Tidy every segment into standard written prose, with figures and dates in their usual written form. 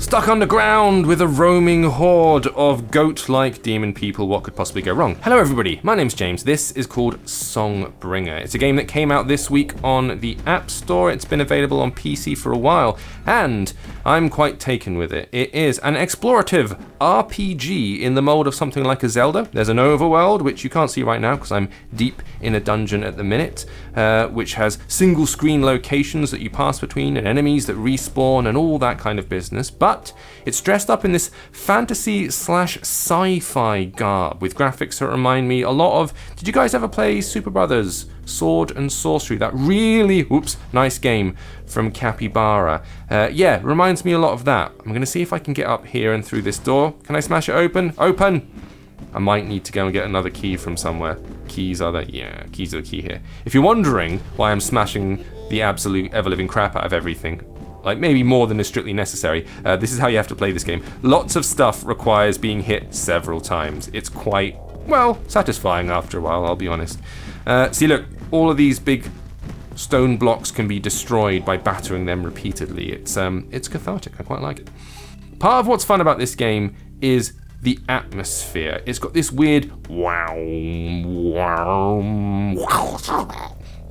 Stuck underground with a roaming horde of goat-like demon people. What could possibly go wrong? Hello everybody, my name's James. This is called Songbringer. It's a game that came out this week on the App Store. It's been available on PC for a while, and I'm quite taken with it. It is an explorative RPG in the mold of something like a Zelda. There's an overworld, which you can't see right now because I'm deep in a dungeon at the minute, which has single screen locations that you pass between and enemies that respawn and all that kind of business. But it's dressed up in this fantasy / sci-fi garb with graphics that remind me a lot of... Did you guys ever play Super Brothers Sword and Sorcery? That really, nice game from Capybara. Yeah, reminds me a lot of that. I'm going to see if I can get up here and through this door. Can I smash it open? Open! I might need to go and get another key from somewhere. Keys are the... Yeah, keys are the key here. If you're wondering why I'm smashing the absolute ever-living crap out of everything, like maybe more than is strictly necessary, this is how you have to play this game. Lots of stuff requires being hit several times. It's quite, well, satisfying after a while, I'll be honest. See, look, all of these big stone blocks can be destroyed by battering them repeatedly. It's cathartic. I quite like it. Part of what's fun about this game is the atmosphere. It's got this weird wow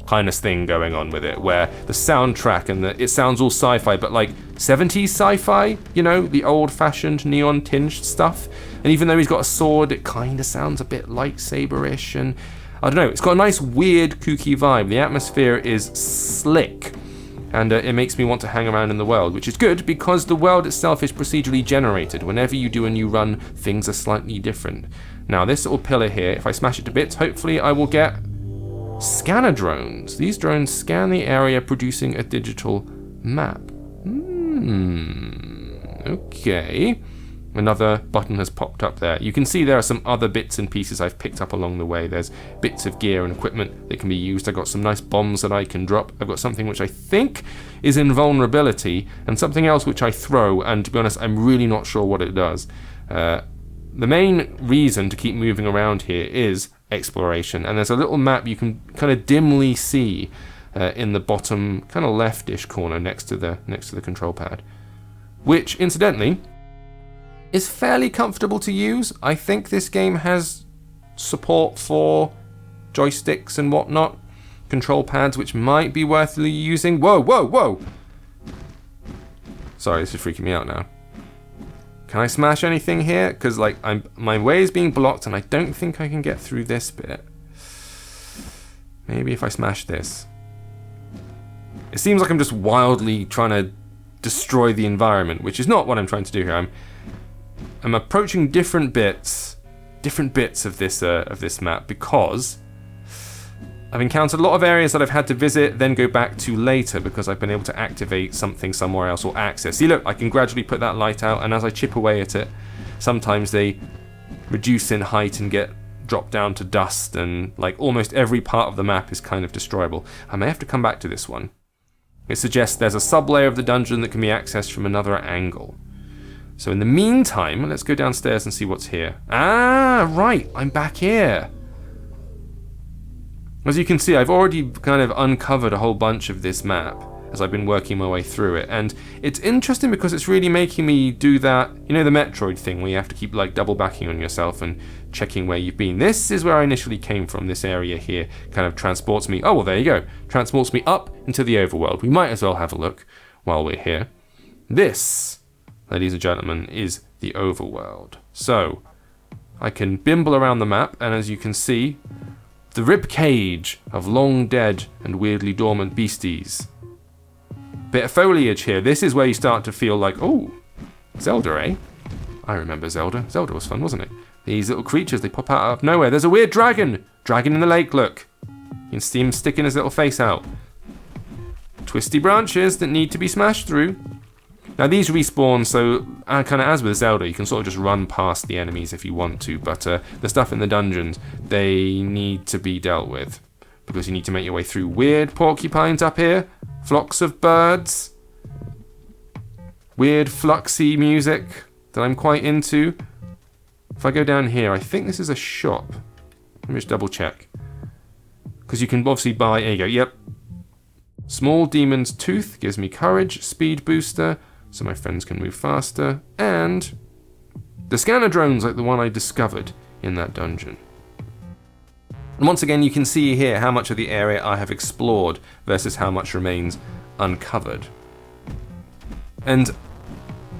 kind of thing going on with it, where the soundtrack and it sounds all sci-fi, but like 70s sci-fi, you know, the old-fashioned neon-tinged stuff. And even though he's got a sword, it kind of sounds a bit lightsaber-ish, and I don't know, it's got a nice weird kooky vibe. The atmosphere is slick, and it makes me want to hang around in the world, which is good because the world itself is procedurally generated. Whenever you do a new run, things are slightly different. Now this little pillar here, if I smash it to bits, hopefully I will get scanner drones. These drones scan the area, producing a digital map. Okay. Another button has popped up there. You can see there are some other bits and pieces I've picked up along the way. There's bits of gear and equipment that can be used. I've got some nice bombs that I can drop. I've got something which I think is invulnerability, and something else which I throw, and to be honest, I'm really not sure what it does. The main reason to keep moving around here is exploration, and there's a little map you can kind of dimly see in the bottom kind of leftish corner next to the control pad, which incidentally is fairly comfortable to use. I think this game has support for joysticks and whatnot, control pads, which might be worth using. Whoa! Sorry, this is freaking me out now. Can I smash anything here? Because like my way is being blocked and I don't think I can get through this bit. Maybe if I smash this. It seems like I'm just wildly trying to destroy the environment, which is not what I'm trying to do here. I'm approaching different bits of this map because I've encountered a lot of areas that I've had to visit, then go back to later because I've been able to activate something somewhere else or access. See, look, I can gradually put that light out, and as I chip away at it, sometimes they reduce in height and get dropped down to dust, and like almost every part of the map is kind of destroyable. I may have to come back to this one. It suggests there's a sub-layer of the dungeon that can be accessed from another angle. So in the meantime, let's go downstairs and see what's here. Ah, right, I'm back here. As you can see, I've already kind of uncovered a whole bunch of this map as I've been working my way through it, and it's interesting because it's really making me do that, you know, the Metroid thing where you have to keep like double backing on yourself and checking where you've been. This is where I initially came from. This area here kind of transports me, oh well, there you go, transports me up into the overworld. We might as well have a look while we're here. This, ladies and gentlemen, is the overworld. So I can bimble around the map, and as you can see, the rib cage of long dead and weirdly dormant beasties. Bit of foliage here. This is where you start to feel like, oh, Zelda, eh? I remember Zelda. Zelda was fun, wasn't it? These little creatures, they pop out of nowhere. There's a weird dragon. Dragon in the lake, look. You can see him sticking his little face out. Twisty branches that need to be smashed through. Now these respawn, so kind of as with Zelda, you can sort of just run past the enemies if you want to, but the stuff in the dungeons, they need to be dealt with, because you need to make your way through weird porcupines up here, flocks of birds, weird fluxy music that I'm quite into. If I go down here, I think this is a shop. Let me just double check. Because you can obviously buy, there you go, yep. Small Demon's Tooth gives me courage, speed booster, so my friends can move faster, and the scanner drones like the one I discovered in that dungeon. And once again, you can see here how much of the area I have explored versus how much remains uncovered. And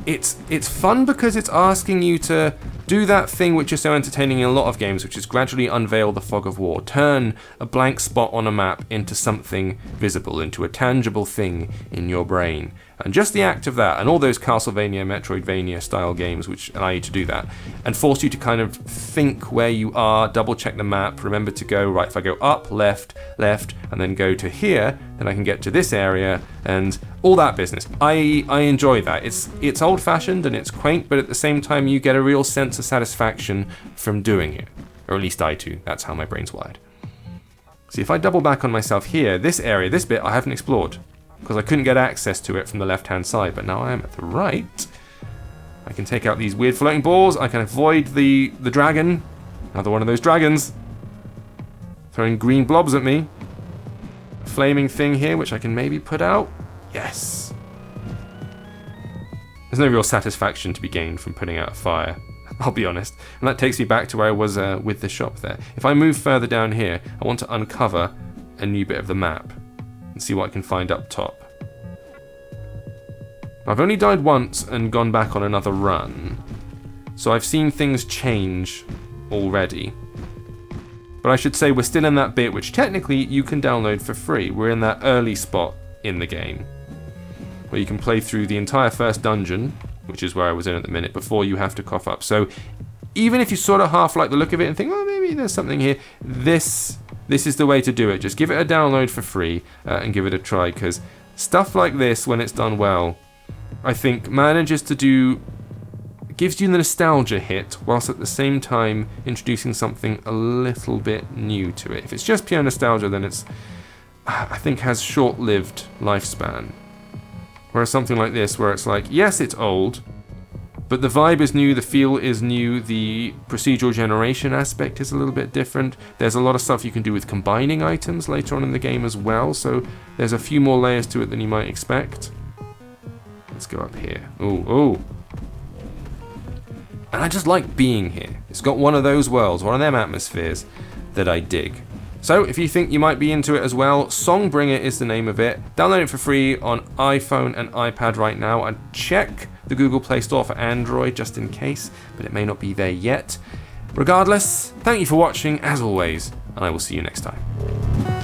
it's fun because it's asking you to do that thing which is so entertaining in a lot of games, which is gradually unveil the fog of war, turn a blank spot on a map into something visible, into a tangible thing in your brain. And just the act of that, and all those Castlevania, Metroidvania style games which allow you to do that, and force you to kind of think where you are, double check the map, remember to go, right, if I go up, left, and then go to here, then I can get to this area, and all that business. I enjoy that. It's old fashioned and it's quaint, but at the same time you get a real sense of satisfaction from doing it. Or at least I do, that's how my brain's wired. See, if I double back on myself here, this area, this bit I haven't explored, because I couldn't get access to it from the left-hand side, but now I am at the right. I can take out these weird floating balls, I can avoid the dragon, another one of those dragons, throwing green blobs at me. A flaming thing here, which I can maybe put out. Yes. There's no real satisfaction to be gained from putting out a fire, I'll be honest. And that takes me back to where I was with the shop there. If I move further down here, I want to uncover a new bit of the map and see what I can find up top. I've only died once and gone back on another run, so I've seen things change already. But I should say we're still in that bit which technically you can download for free. We're in that early spot in the game, where you can play through the entire first dungeon, which is where I was in at the minute, before you have to cough up. So even if you sort of half like the look of it and think, oh, maybe there's something here, this is the way to do it. Just give it a download for free and give it a try, because stuff like this, when it's done well, I think manages to do, gives you the nostalgia hit, whilst at the same time introducing something a little bit new to it. If it's just pure nostalgia, then it's, I think, has short-lived lifespan. Whereas something like this, where it's like, yes, it's old, but the vibe is new, the feel is new, the procedural generation aspect is a little bit different. There's a lot of stuff you can do with combining items later on in the game as well, so there's a few more layers to it than you might expect. Let's go up here. Ooh. And I just like being here. It's got one of those worlds, one of them atmospheres that I dig. So if you think you might be into it as well, Songbringer is the name of it. Download it for free on iPhone and iPad right now, and check the Google Play Store for Android just in case, but it may not be there yet. Regardless, thank you for watching as always, and I will see you next time.